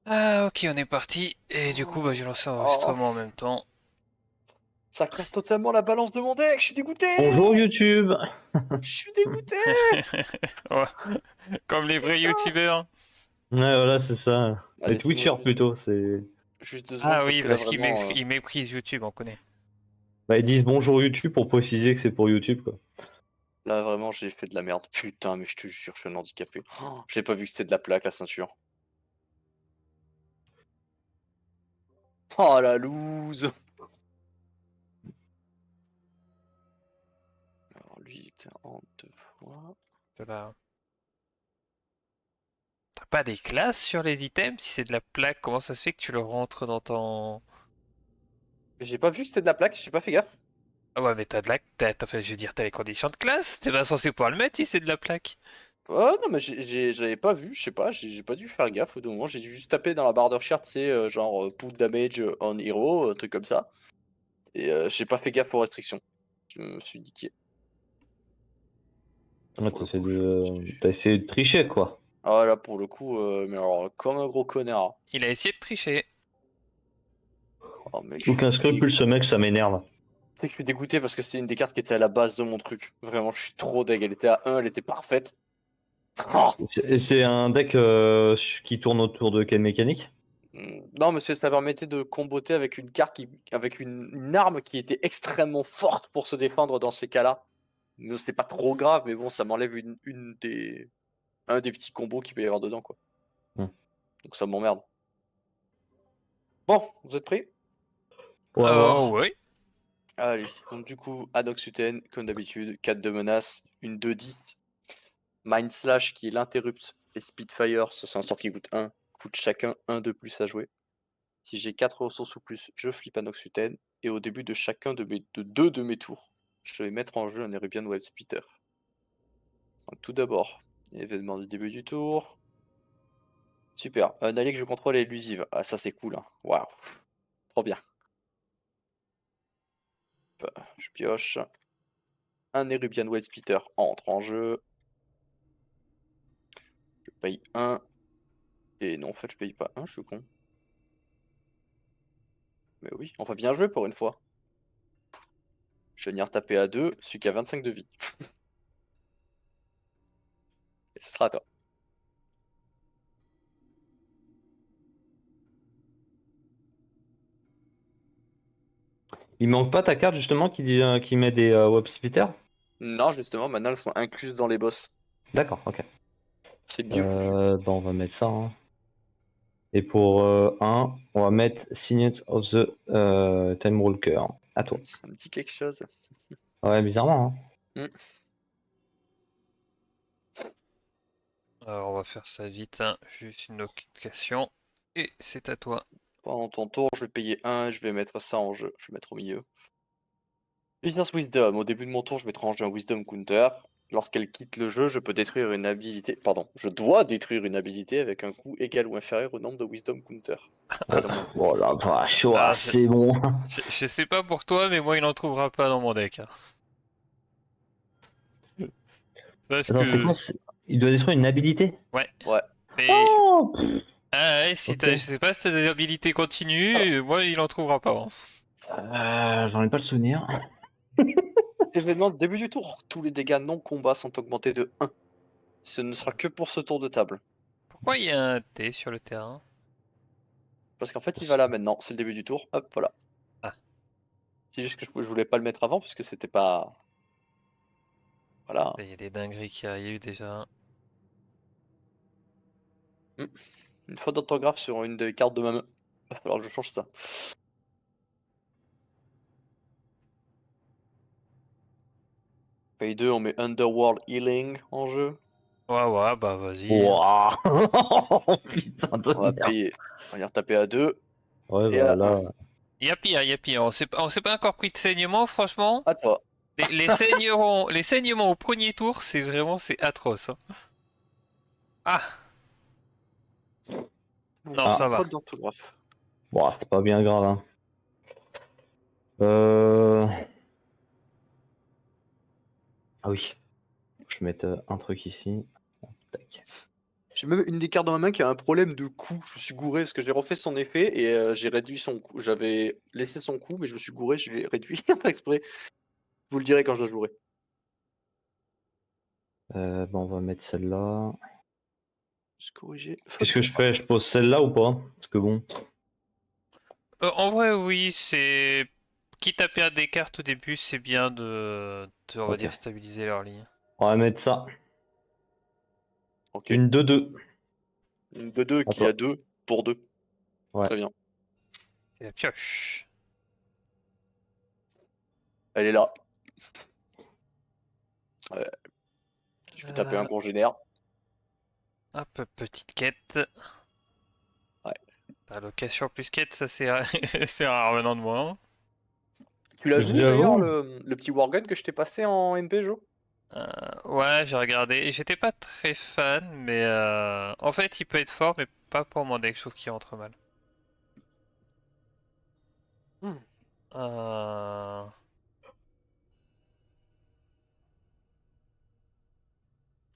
Ah, ok, on est parti. Et du coup, bah, Oh, j'ai lancé oh, l'enregistrement en même temps. ça casse totalement la balance de mon deck, je suis dégoûté! Bonjour YouTube. Je suis dégoûté! Ouais, comme les vrais Putain! youtubeurs. Ouais, voilà, c'est ça. Ah, Les laissez-moi Twitchers plutôt, c'est. juste 2 secondes Ah parce oui, que là parce qu'ils vraiment. ils méprisent YouTube, on connaît. Bah, ils disent bonjour YouTube pour préciser que c'est pour YouTube, quoi. Là vraiment j'ai fait de la merde. Putain, mais je te jure, je suis un handicapé. Oh, j'ai pas vu que c'était de la plaque la ceinture. Oh la loose! Alors lui il était en 2 fois. Voilà. T'as pas des classes sur les items? Si c'est de la plaque, comment ça se fait que tu le rentres dans ton... J'ai pas vu que c'était de la plaque, j'ai pas fait gaffe. Ah ouais, mais t'as de la... enfin, je veux dire, t'as les conditions de classe. T'es pas censé pouvoir le mettre si c'est de la plaque. Oh non mais j'avais pas vu, je sais pas, j'ai pas dû faire gaffe au bout d'un moment, j'ai dû juste taper dans la barre de recherche, tu sais, genre put damage on hero, un truc comme ça. Et j'ai pas fait gaffe aux restrictions. Je me suis niqué. Ouais, Pour le coup, je me suis t'as essayé de tricher, quoi. ah là, pour le coup, mais alors comme un gros connard. Il a essayé de tricher. Oh mec, je suis Aucun scrupule, ce mec, ça m'énerve. tu sais que je suis dégoûté parce que c'est une des cartes qui était à la base de mon truc. Vraiment, je suis trop deg. Elle était à 1, elle était parfaite. Oh Et c'est un deck qui tourne autour de quelle mécanique? non, mais ça permettait de comboter avec une carte avec une arme qui était extrêmement forte pour se défendre dans ces cas-là. Mais c'est pas trop grave, mais bon, ça m'enlève un des petits combos qu'il peut y avoir dedans, quoi. Hmm. Donc ça m'emmerde. Bon, vous êtes prêts? On va Oh, voir. ouais. Allez, donc du coup, Anox Uten, comme d'habitude, 4 de menace, une 2-10, Mind Slash qui est l'interrupt, et Spitfire, ça c'est un sort qui coûte chacun un de plus à jouer. Si j'ai 4 ressources ou plus, je flippe Anox Uten, et au début de chacun de deux de mes tours, je vais mettre en jeu un Erubian Wild Splitter. Donc tout d'abord, événement du début du tour. Super, un allié que je contrôle est élusive. Ah ça c'est cool, hein. Waouh, trop bien. Je pioche. Un Erubian Wild Splitter entre en jeu. Je paye un. Et non, en fait, je paye pas un, je suis con. Mais oui, on va bien jouer pour une fois. Je vais venir taper à 2, celui qui a 25 de vie. Et ce sera à toi. Il manque pas ta carte, justement, qui met des web splitters? Non, justement, maintenant elles sont incluses dans les boss. D'accord, ok. C'est mieux foutu. Bah, on va mettre ça, hein. Et pour 1, on va mettre Signet of the Time Walker. À toi. Ça me dit quelque chose. Ouais, bizarrement, hein. Hmm. Alors, on va faire ça vite, hein. Juste une location. Et c'est à toi. Pendant ton tour, je vais payer un, je vais mettre ça en jeu. Je vais mettre au milieu. Puissance Wisdom. Au début de mon tour, je mettrai en jeu un Wisdom Counter. Lorsqu'elle quitte le jeu, je peux détruire une habilité. Pardon, je dois détruire une habilité avec un coût égal ou inférieur au nombre de Wisdom Counter. Oh, Dans mon oh tour. la vache, ouah, Ah, c'est bon. je sais pas pour toi, mais moi, il en trouvera pas dans mon deck, hein. Sache Attends, c'est que... quoi? Il doit détruire une habilité? Ouais. Ouais. Mais... Oh, Ah ouais, si ok. t'as... Je sais pas si t'as des habilités continues, moi, il en trouvera pas, hein. J'en ai pas le souvenir. Événement de début du tour. Tous les dégâts non combat sont augmentés de 1. Ce ne sera que pour ce tour de table. Pourquoi il y a un T sur le terrain? Parce qu'en fait, il va là maintenant. C'est le début du tour. Hop, voilà. Ah, C'est juste que je voulais pas le mettre avant puisque c'était pas. Voilà. il y a des dingueries qui arrivent déjà. Hmm. Une faute d'orthographe sur une des cartes de ma main. Va falloir que je change ça. Paye 2, on met Underworld Healing en jeu. Ouais, ouais, bah vas-y. Ouah. Putain de On va merde. payer. On va venir taper à 2 Ouais, et bah à 1. là. Il y a pire, il y a pire. On s'est pas encore pris de saignement, franchement. À toi. Les saignements au premier tour, c'est vraiment, c'est atroce, hein. Ah, non, Ah, ça va. Faute d'orthographe. bon, c'était pas bien grave, hein. Euh... Ah oui. Je vais mettre un truc ici. Tac. J'ai même une des cartes dans ma main qui a un problème de coût. Je me suis gouré parce que j'ai refait son effet et j'ai réduit son coût. J'avais laissé son coût, mais je me suis gouré, je l'ai réduit par exprès. Vous le direz quand je la jouerai. Bon, on va mettre celle-là. Juste corriger. Qu'est-ce que je fais? Je pose celle-là ou pas? Parce que bon. En vrai, oui, c'est. Quitte à perdre des cartes au début, c'est bien on va Ok. dire, stabiliser leur ligne. On va mettre ça. Ok. Une 2-2. Une de 2 À qui a toi. 2 pour 2. Ouais. Très bien. C'est la pioche. Elle est là. Je vais taper un Euh, congénère. Hop, petite quête. Ouais. Allocation plus quête, ça c'est c'est rare maintenant de moi, hein. Tu l'as joué d'ailleurs, J'avoue. le petit Wargun que je t'ai passé en MP, Jo? Ouais, j'ai regardé. J'étais pas très fan, mais en fait, il peut être fort, mais pas pour mon deck. Je trouve qu'il rentre mal. Hmm. Euh,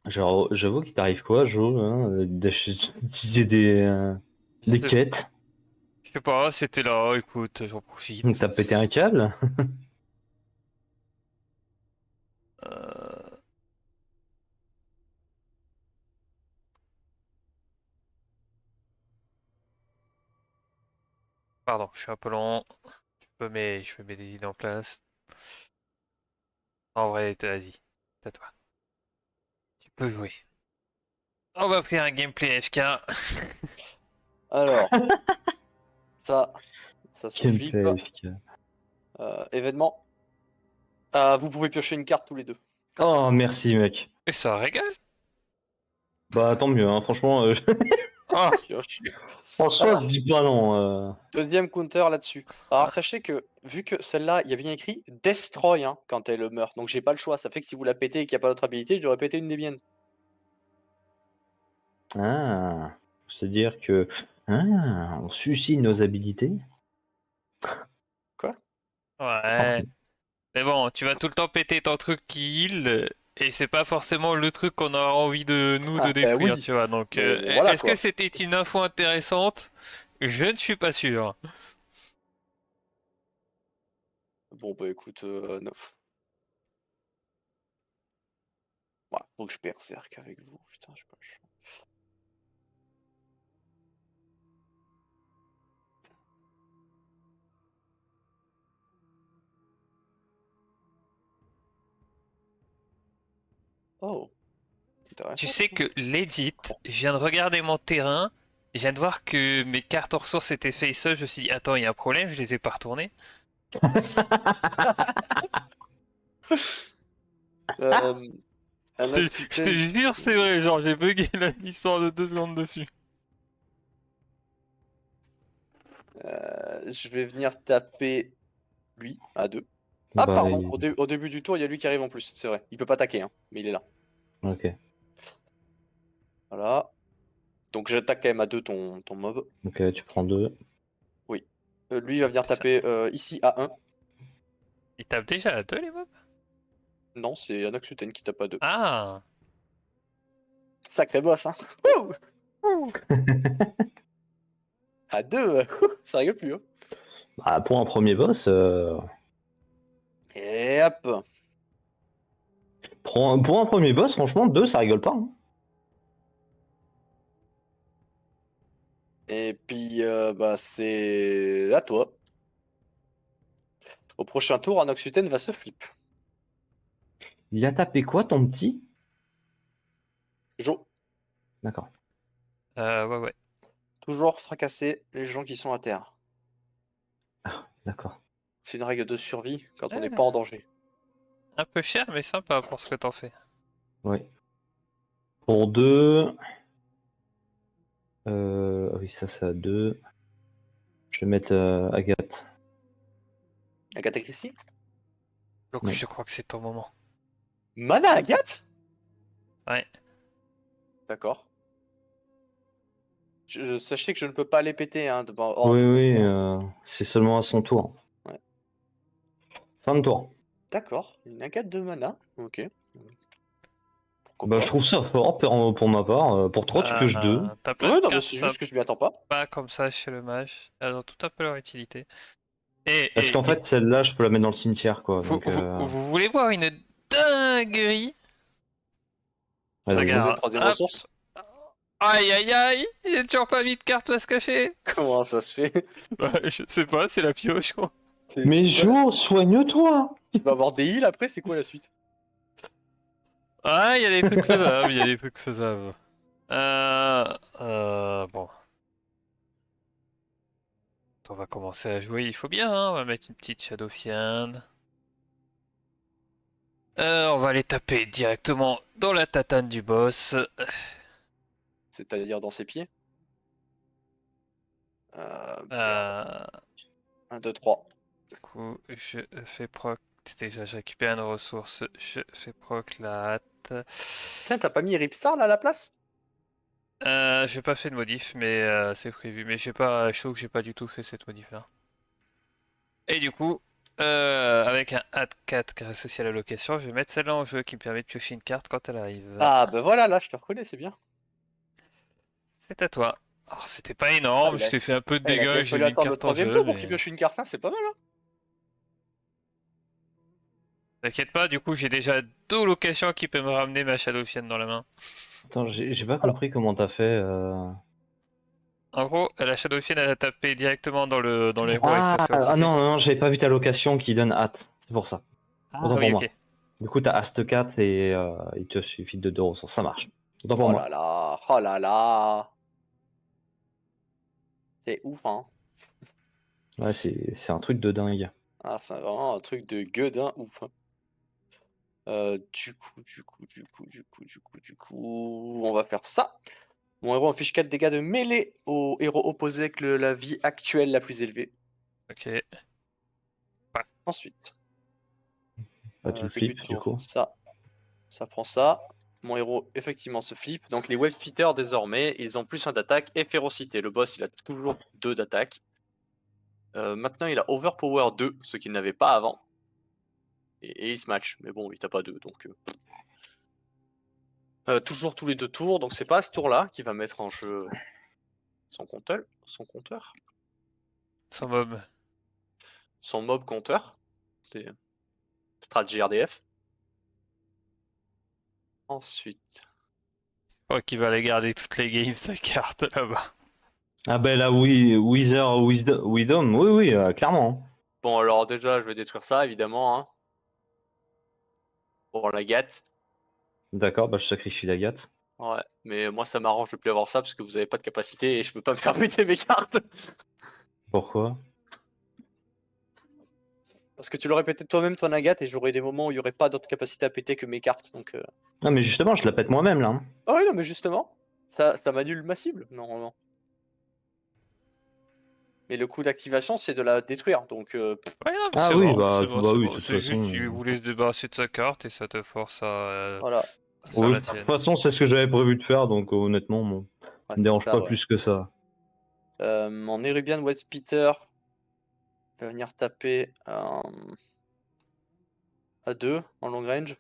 Genre, j'avoue qu'il t'arrive quoi, Jo, hein, d'utiliser des Je sais quêtes? je sais pas, c'était là, écoute, j'en profite. T'as pété un câble? Euh, Pardon, je suis un peu long. Je peux mettre des idées en place. En vrai, vas-y, c'est à toi. Tu peux jouer. On va faire un gameplay FK. Alors, ça, ça flippe. Gameplay efficace. Événement. Vous pouvez piocher une carte tous les deux. Oh, merci, mec. Et ça régale. Bah, tant mieux, hein. Franchement, Oh, Pioche. franchement, je Alors, dis pas non. deuxième counter là-dessus. Alors, sachez que, vu que celle-là, il y a bien écrit Destroy hein, quand elle meurt. Donc, j'ai pas le choix. Ça fait que si vous la pétez et qu'il n'y a pas d'autre habilité, je devrais péter une des miennes. Ah, c'est-à-dire que on suscite nos habilités. Quoi? ouais. Mais bon, tu vas tout le temps péter ton truc qui heal, et c'est pas forcément le truc qu'on a envie de nous de Ah, ben détruire, oui. tu vois. Donc, Mais voilà est-ce que quoi. c'était une info intéressante? Je ne suis pas sûr. Bon, bah écoute, 9. Voilà, faut que je berserk avec vous. Putain, j'ai pas le choix. Oh, Tu intéressant sais ça. que legit, je viens de regarder mon terrain, je viens de voir que mes cartes en ressources étaient face-up, je me suis dit, attends, il y a un problème, je les ai pas retournées. Euh, un Je te Oxuten. jure, c'est vrai, genre j'ai bugué l'histoire de 2 secondes dessus. Je vais venir taper lui à 2. Ah, Bah, pardon, au début du tour, il y a lui qui arrive en plus, c'est vrai. Il peut pas attaquer, hein, mais il est là. ok, Voilà. Donc j'attaque quand même à 2 ton mob. ok, tu prends 2. Oui. Lui, il va venir Déjà. taper ici à 1. Ils tapent déjà à 2 les mobs? Non, c'est un Oxuten qui tape à 2. Ah! Sacré boss, hein. Wouh. À 2, ça rigole plus, hein. Bah, pour un premier boss, Et hop. pour un premier boss, franchement, 2, ça rigole pas, hein. Et puis, bah, c'est à toi. Au prochain tour, un Oxuten va se flip. Il a tapé quoi, ton petit? Jo, D'accord. Ouais, ouais. toujours fracasser les gens qui sont à terre. D'accord. C'est une règle de survie quand on n'est pas en Ah, danger. un peu cher, mais sympa pour ce que t'en fais. Oui. Pour 2. Oui, ça, c'est à 2. Je vais mettre Agathe. Agatha Christie? Donc Oui. je crois que c'est ton moment. Mana Agathe? Ouais. D'accord. Sachez que je ne peux pas les péter, hein, hors Oui, de mon oui, tour. c'est seulement à son tour. Ouais. Fin de tour. D'accord, une Agathe de mana, ok. Pourquoi Bah, pas. je trouve ça fort pour ma part. Pour 3, tu pioches 2. T'as plein Ouais, de non, mais cartes c'est juste que je m'y attends pas. pas comme ça chez le mage. Elles ont tout un peu leur utilité. Et, Parce qu'en et, et fait, celle-là, je peux la mettre dans le cimetière, quoi. vous, Donc, vous, vous voulez voir une dinguerie? Tu vas vas-y. poser une Regarde, troisième hop. ressource. Aïe aïe aïe, j'ai toujours pas mis de carte place cachée. Comment ça se fait? Bah, je sais pas, c'est la pioche quoi. Mais C'est quoi, Jo, soigne-toi! tu vas avoir des heals après, c'est quoi la suite? Ah, il y a des trucs faisables, il y a des trucs faisables. Bon. On va commencer à jouer, il faut bien, hein. On va mettre une petite Shadow Fiend. On va les taper directement dans la tatane du boss. C'est-à-dire dans ses pieds. Merde. Euh, 1, 2, 3. du coup, je fais proc. Déjà, je récupère une ressource. Je fais proc la hâte. Tiens, t'as pas mis Ripstar là à la place? J'ai pas fait de modif, mais c'est prévu. Mais j'ai pas, je trouve que j'ai pas du tout fait cette modif là. Et du coup, avec un add 4 qui est associé à la location, je vais mettre celle-là en jeu qui me permet de piocher une carte quand elle arrive. Ah, bah voilà, là, je te reconnais, c'est bien. C'est à toi. Alors, c'était pas Ah, énorme, je t'ai fait un peu de il a quand dégâts, même j'ai fallu mis une attendre le carte en troisième jeu, tour pour qu'il mais pioche une carte, hein, c'est pas mal, hein. t'inquiète pas, du coup, j'ai déjà deux locations qui peuvent me ramener ma Shadow Fiend dans la main. Attends, j'ai pas Alors. compris comment t'as fait. En gros, la Shadow Fiend, elle a tapé directement dans l'héros avec sa Ah, férocité. non, non, non, j'avais pas vu ta location qui donne hâte. C'est pour ça. Ah Autant pour oui, moi. ok. Du coup, t'as Ast 4 et il te suffit de 2 ressources. Ça marche. Autant pour Oh moi. là là, oh là là. C'est ouf, hein. Ouais, c'est un truc de dingue. Ah, c'est vraiment un truc de gueudin ouf, hein. Du coup, on va faire ça. Mon héros inflige 4 dégâts de mêlée au héros opposé avec la vie actuelle la plus élevée. Ok. Ensuite, Bah, tu le début flippes, de du tour. coup. Ça prend ça. Mon héros, effectivement, se flippe. Donc, les Wave Speeders, désormais, ils ont plus 1 d'attaque et férocité. Le boss, il a toujours 2 d'attaque. Maintenant, il a Overpower 2, ce qu'il n'avait pas avant. Et il se match. Mais bon, il tape pas 2, donc... toujours tous les 2 tours, donc c'est pas à ce tour-là qu'il va mettre en jeu son compteur. Son mob. Son mob compteur. C'est stratégie RDF. Ensuite... Je crois qu'il va aller garder toutes les games, sa carte là-bas. Ah, ben là, oui, Wisdom, oui, oui, clairement. Bon, alors déjà, je vais détruire ça, évidemment, hein. Pour la gâte. D'accord, bah, je sacrifie la gâte. Ouais, mais moi ça m'arrange de plus avoir ça parce que vous avez pas de capacité et je peux pas me faire buter mes cartes. Pourquoi? Parce que tu l'aurais pété toi-même ton agate et j'aurais des moments où il y aurait pas d'autres capacités à péter que mes cartes. Donc Non, mais justement, je la pète moi-même, là. Hein. Ah ouais non mais justement, ça m'annule ma cible, normalement. Mais le coup d'activation c'est de la détruire, donc Ouais, non, mais Ah c'est oui, bon, bah, c'est bon, bah c'est oui, de bon. toute C'est juste, façon. tu voulais se débarrasser de sa carte et ça te force voilà. à faire Oui, la de toute tienne. façon, c'est ce que j'avais prévu de faire, donc honnêtement, bon, Ouais, ça me c'est dérange ça, pas ouais. plus que ça. Mon Erubian West Peter va venir taper à 2 en long range.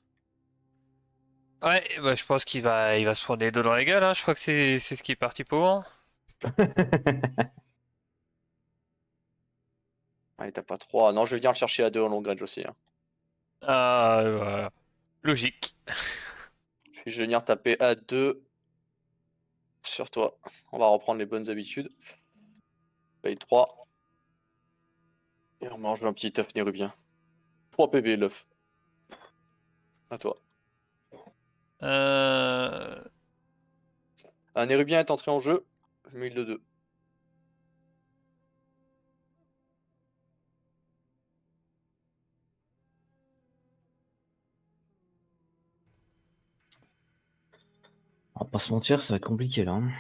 Ouais, bah, je pense qu'il va se prendre les deux dans la gueule, hein. Je crois que c'est ce qui est parti pour. Ah, il tape pas 3. Non, je vais venir le chercher à 2 en long range aussi, hein. Ah, voilà. Logique. Puis je vais venir taper à 2 sur toi. On va reprendre les bonnes habitudes. Paye 3. Et on mange un petit œuf nérubien. 3 PV l'œuf. À toi. Euh... Un nérubien est entré en jeu. Je mets le 2. On va pas se mentir, ça va être compliqué, là. Hein.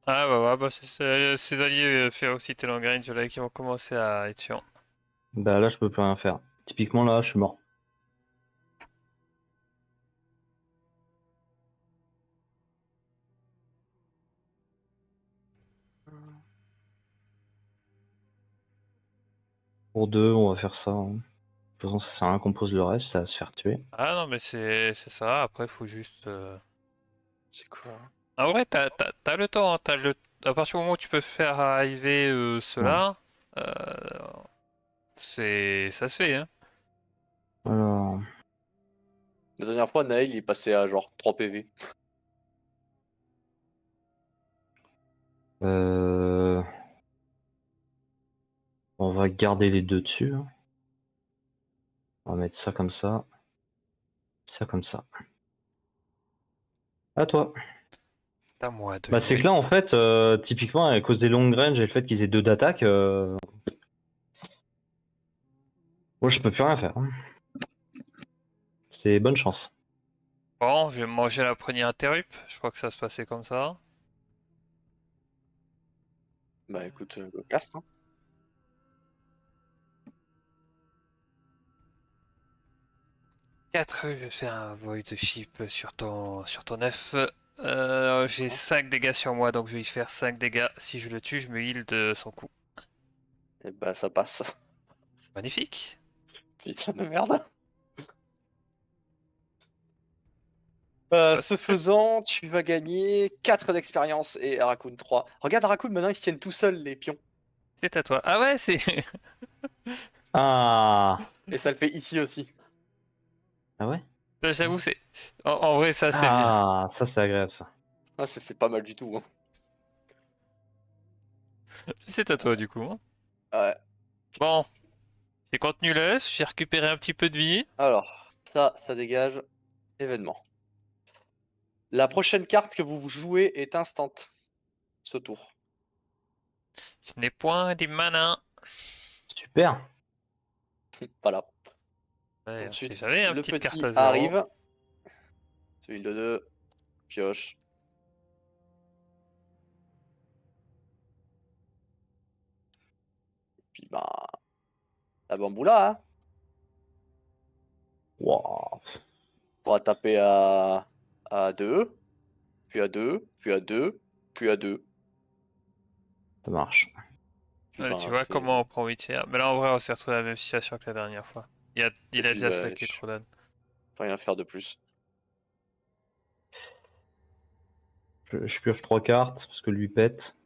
Ah bah ouais, bah ces alliés Férocité Langrange là qui vont commencer à être chiants. Bah là, je peux plus rien faire. Typiquement, là, je suis mort. Pour 2, on va faire ça. Hein. toute façon, ça sert à rien qu'on pose le reste, ça va se faire tuer. Ah non, mais c'est ça. Après, faut juste. C'est quoi? En vrai, t'as le temps. Hein, À partir du moment où tu peux faire arriver cela, ça se fait. Hein. Alors, La dernière fois, Naël, il est passé à genre 3 PV. euh, on va garder les deux dessus. Hein. On va mettre ça comme ça. Ça comme ça. À toi. C'est à moi de Bah, c'est jouer. que là, en fait, typiquement, à cause des longues ranges et le fait qu'ils aient 2 d'attaque, moi, je peux plus rien faire. Hein. C'est bonne chance. Bon, je vais manger la première interrupt. Je crois que ça se passait comme ça. Bah écoute, go cast, hein. 4, je fais un void chip sur ton œuf. J'ai 5 dégâts sur moi, donc je vais y faire 5 dégâts. Si je le tue, je me heal de son coup. Et bah ça passe. Magnifique. Putain de merde. Bah, Ce faisant, tu vas gagner 4 d'expérience et Raccoon 3. Regarde Raccoon, maintenant ils se tiennent tout seuls les pions. c'est à toi. Ah ouais, c'est. Ah, Et ça le fait ici aussi. ah ouais? J'avoue, c'est. En vrai, ça, c'est bien. Ah, ça, c'est agréable, ça. Ah, c'est pas mal du tout. Hein. C'est à toi, du coup. Hein. Ouais. Bon, j'ai contenu l'œuf, j'ai récupéré un petit peu de vie. Alors, ça dégage. Événement. La prochaine carte que vous jouez est instant. Ce tour. Ce n'est point des manins. Super. Voilà. Ouais, on sait Ensuite, jamais, une le petite carte petit à zéro. arrive. Celui de 2. Pioche. Puis bah. La bamboula, hein. Wow. On va taper à 2. Puis à 2. Puis à 2. Puis à 2. Ça marche. Puis Ouais, tu ben, vois c'est. comment on prend 8 tiers. Mais là, en vrai, on s'est retrouvé dans la même situation que la dernière fois. Et Il a puis, déjà bah, saqué trop d'âne. peux rien faire de plus. Je pioche 3 cartes parce que lui pète.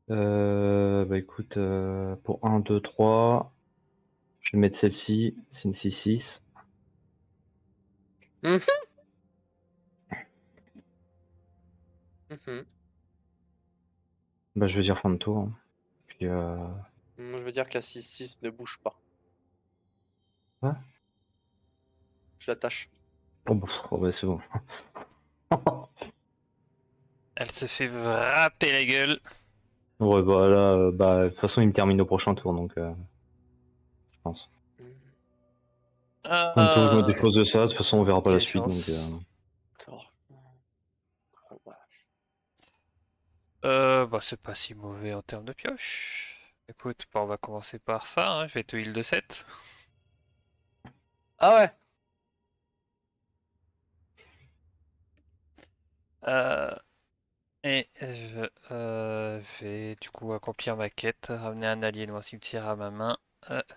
Bah écoute, pour 1, 2, 3, je vais mettre celle-ci. C'est une 6-6. Mhm. Mhm. Bah, je veux dire fin de tour. Hein. Puis, Je veux dire que la 6-6 ne bouge pas. Ouais. Je l'attache. Oh, oh, bah, c'est bon. Elle se fait frapper la gueule. Ouais, bah là, bah, de toute façon, il me termine au prochain tour, donc je pense. Fin de tour, je me défausse de ça. De toute façon, on verra pas la Quelle suite, donc. chance. D'accord. Oh, ouais. Bah, c'est pas si mauvais en termes de pioche. Écoute, bah, on va commencer par ça. Hein. Je vais te heal de 7. Ah ouais. Euh, et je vais du coup accomplir ma quête, ramener un allié de mon cimetière à ma main.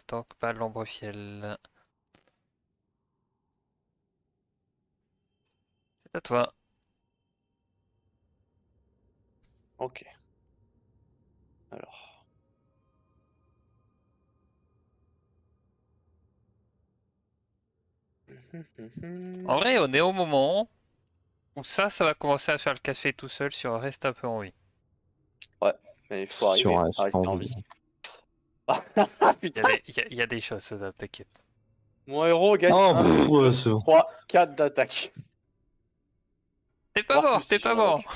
Tant que pas l'ombre fiel. C'est à toi. Ok. Alors. En vrai, on est au moment où ça va commencer à faire le café tout seul si on reste un peu en vie. Ouais, mais il faut Si on arriver reste à rester en en vie. vie. Ah putain. Il y a des choses, Soda, t'inquiète. Mon héros gagne Oh, 1, ouais, 2, c'est bon. 3, 4 d'attaque. T'es pas Voire mort, plus t'es si pas j'en invoque. mort.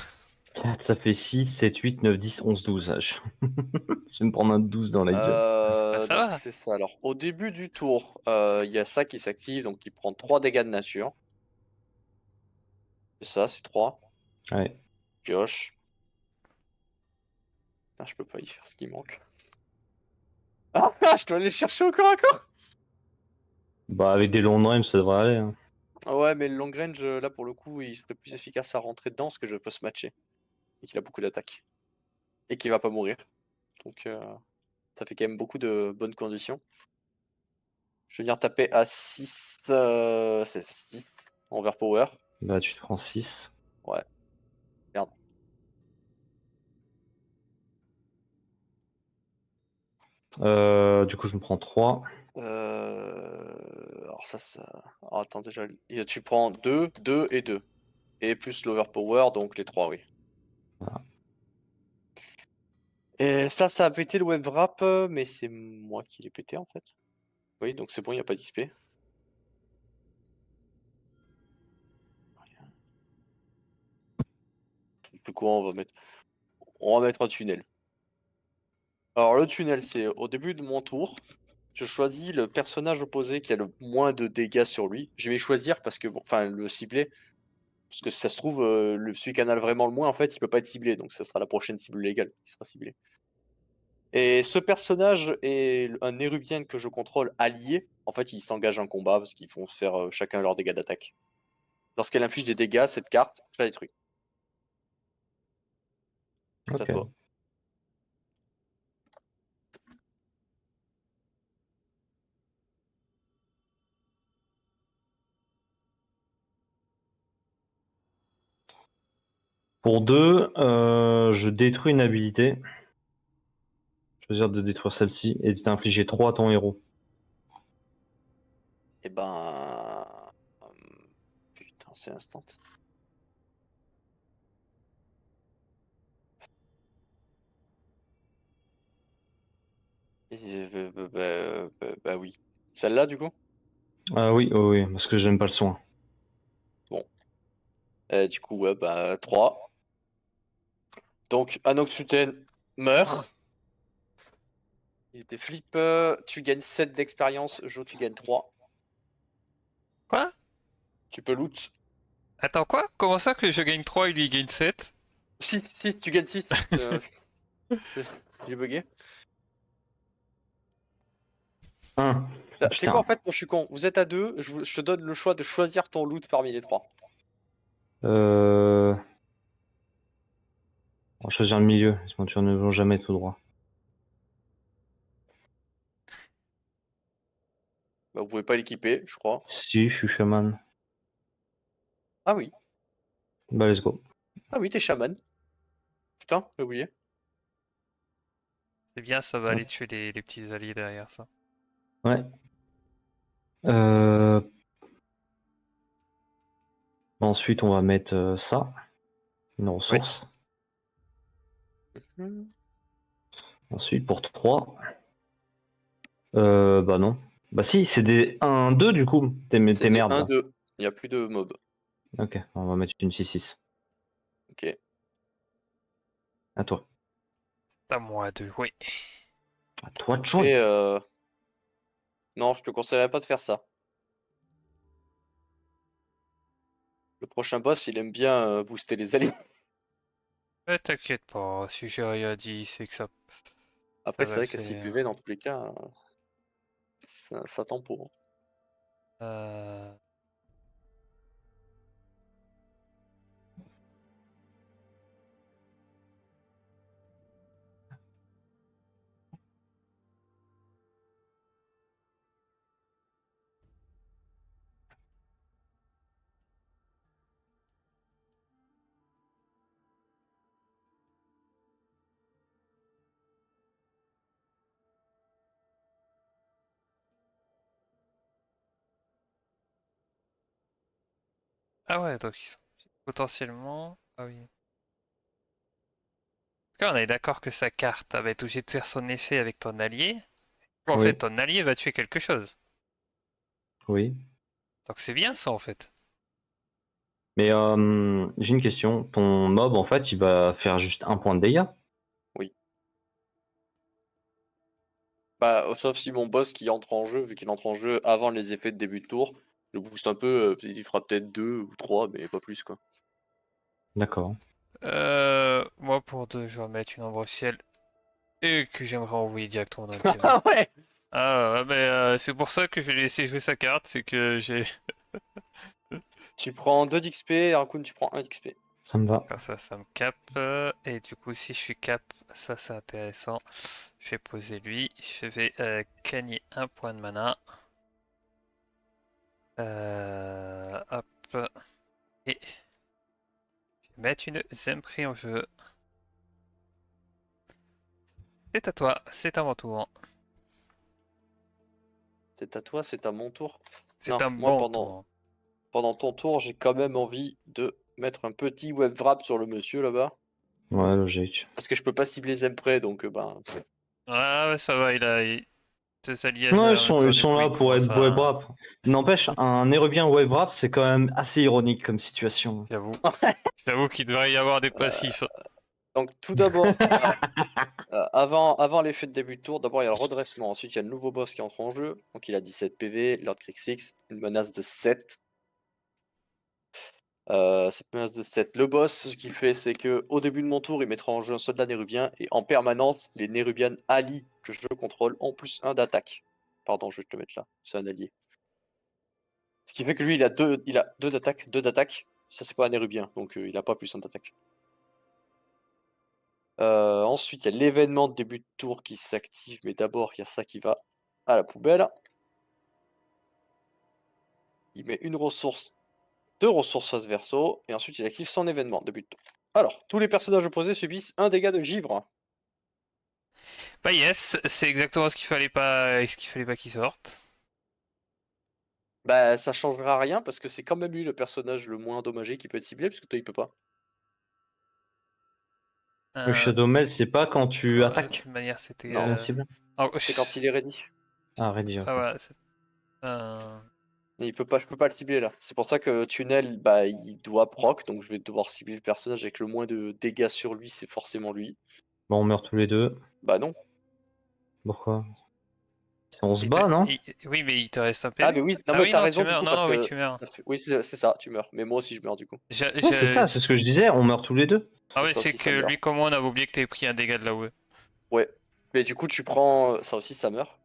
4, ça fait 6, 7, 8, 9, 10, 11, 12. Je vais me prendre un 12 dans la gueule. Bah, ça Donc va. c'est ça. Alors, au début du tour, il y a ça qui s'active, donc il prend 3 dégâts de nature. C'est ça, c'est 3. Ouais. Pioche. Ah, je peux pas y faire ce qui manque. Ah, je dois aller le chercher au corps à corps. Bah, avec des longs range, ça devrait aller. Hein. Ah ouais, mais le long range, là, pour le coup, il serait plus efficace à rentrer dedans parce que je peux se matcher. Et qu'il a beaucoup d'attaques. et qui va pas mourir. Donc ça fait quand même beaucoup de bonnes conditions. Je vais venir taper à 6, c'est 6 en overpower. Bah, tu te prends 6. Ouais. Merde. Du coup, je me prends 3. Alors ça... Alors attends déjà, tu prends 2, 2 et 2. Et plus l'overpower, donc les 3, oui. Voilà. Et ça a pété le web wrap, mais c'est moi qui l'ai pété en fait. Oui, donc c'est bon, il n'y a pas d'XP. Du coup, on va mettre un tunnel. Alors le tunnel, c'est au début de mon tour. Je choisis le personnage opposé qui a le moins de dégâts sur lui. Je vais choisir parce que, bon, enfin, le cibler. Parce que si ça se trouve, celui qui en a vraiment le moins, en fait, il peut pas être ciblé. Donc ça sera la prochaine cible légale qui sera ciblée. Et ce personnage est un Érubien que je contrôle allié. En fait, ils s'engagent en combat parce qu'ils vont faire chacun leurs dégâts d'attaque. Lorsqu'elle inflige des dégâts, cette carte, je la détruis. C'est à Ok. toi. Pour 2, je détruis une habilité. Choisir de détruire celle-ci et t'infliger 3 à ton héros. Et ben... Putain, c'est instant. Bah oui. Celle-là, du coup? Ah oui, oui, oui, parce que j'aime pas le soin. Bon. Du coup, ouais, bah 3. Donc, Anoxuten meurt. Il était flip. Tu gagnes 7 d'expérience. Jo, tu gagnes 3. Quoi? Tu peux loot. Attends, quoi? Comment ça que je gagne 3 et lui il gagne 7? Si, tu gagnes 6. J'ai bugué. 1. C'est quoi Putain. en fait, moi je suis con. Vous êtes à 2. Je te donne le choix de choisir ton loot parmi les 3. On va choisir le milieu, sinon tu ne vont jamais tout droit. Bah, vous pouvez pas l'équiper, je crois. Si, je suis chaman. Ah oui. Bah, let's go. Ah oui, t'es chaman. Putain, j'ai oublié. C'est bien, ça va Hop. aller tuer les petits alliés derrière ça. Ouais. Euh, Ensuite, on va mettre ça, une ressource. Mhm. Ensuite, pour 3. Bah non. Bah si, c'est des 1-2 du coup. T'es C'est des merdes 1, là. 2. Il n'y a plus de mobs. Ok, on va mettre une 6-6. Ok. À toi. C'est à moi de jouer. À toi de Et jouer. non, je te conseillerais pas de faire ça. Le prochain boss, il aime bien booster les alliés. T'inquiète pas, si j'ai rien dit, c'est que ça Après, va c'est le vrai que 6 faire. PV, dans tous les cas, ça tend pour. Euh... Ah ouais, donc ils sont potentiellement... Ah oui. Parce qu'on est d'accord que sa carte va être obligée de faire son effet avec ton allié. En fait, Oui, ton allié va tuer quelque chose. oui. Donc c'est bien ça en fait. Mais j'ai une question. Ton mob, en fait, il va faire juste 1 point de dégâts. Oui. Bah, sauf si mon boss qui entre en jeu, vu qu'il entre en jeu avant les effets de début de tour, le booste un peu, il fera peut-être 2 ou 3, mais pas plus quoi. D'accord. Moi pour deux, je vais mettre une ombre au ciel et que j'aimerais envoyer directement dans le piège. Ah ouais! Ah ouais, mais c'est pour ça que je vais laisser jouer sa carte, c'est que j'ai... Tu prends 2 d'XP, et Raccoon tu prends 1 d'XP. Ça me va. Comme ça me cap. Et du coup, si je suis cap, ça c'est intéressant. Je vais poser lui. Je vais gagner un point de mana. Hop. Et je vais mettre une Zempri en jeu. C'est à toi, c'est à mon tour. C'est à toi, c'est à mon tour. C'est Non, un moi bon pendant, tour. pendant ton tour, j'ai quand même envie de mettre un petit web wrap sur le monsieur là-bas. Ouais, logique. Parce que je peux pas cibler Zempré, donc ben. Ah ouais, ça va, il a deux alliages Ouais, en même temps, ils du sont coup là il pour commence être web à... rap. N'empêche, un érubien web rap, c'est quand même assez ironique comme situation. J'avoue. J'avoue qu'il devrait y avoir des passifs. Donc tout d'abord, avant l'effet de début de tour, d'abord il y a le redressement. Ensuite il y a le nouveau boss qui entre en jeu. Donc il a 17 PV, Lord Crixix, une menace de 7. Cette menace de 7. Le boss, ce qu'il fait, c'est que au début de mon tour, il mettra en jeu un soldat nérubien et en permanence, les nérubians allies que je contrôle ont plus 1 d'attaque. Pardon, je vais te le mettre là, c'est un allié. Ce qui fait que lui, il a 2 d'attaque, 2 d'attaque. Ça, c'est pas un nérubien, donc il a pas plus 1 d'attaque. Ensuite, il y a l'événement de début de tour qui s'active, mais d'abord, il y a ça qui va à la poubelle. Il met une ressource, 2 ressources face verso, et ensuite il active son événement début de tour. Alors, tous les personnages opposés subissent un dégât de givre. Bah yes, c'est exactement ce qu'il fallait pas qu'il sorte. Bah, ça changera rien parce que c'est quand même lui le personnage le moins endommagé qui peut être ciblé, puisque toi il peut pas. Le Euh, Shadow Mail, c'est pas quand tu de attaques toute manière, c'était... Non, invincible. Oh, c'est quand il est ready. Ah, ready, ok. Ah voilà, euh, Et il peut pas, je peux pas le cibler là. C'est pour ça que Tunnel, bah, il doit proc, donc je vais devoir cibler le personnage avec le moins de dégâts sur lui, c'est forcément lui. Bon, on meurt tous les deux. Bah non. Pourquoi? On se il te- bat, non? Oui, mais il te reste un Ah PV. mais oui, non Ah mais oui, t'as non, tu raison du meurs. coup Non, parce non, oui, que tu meurs. oui c'est ça, tu meurs. Mais moi aussi je meurs du coup. Ouais, c'est ça, c'est ce que je disais, on meurt tous les deux. Ah Mais ouais, ça c'est aussi ça que meurt. lui, comme moi, on avait oublié que t'avais pris un dégât de là-haut. Ouais. Mais du coup tu prends ça aussi ça meurt.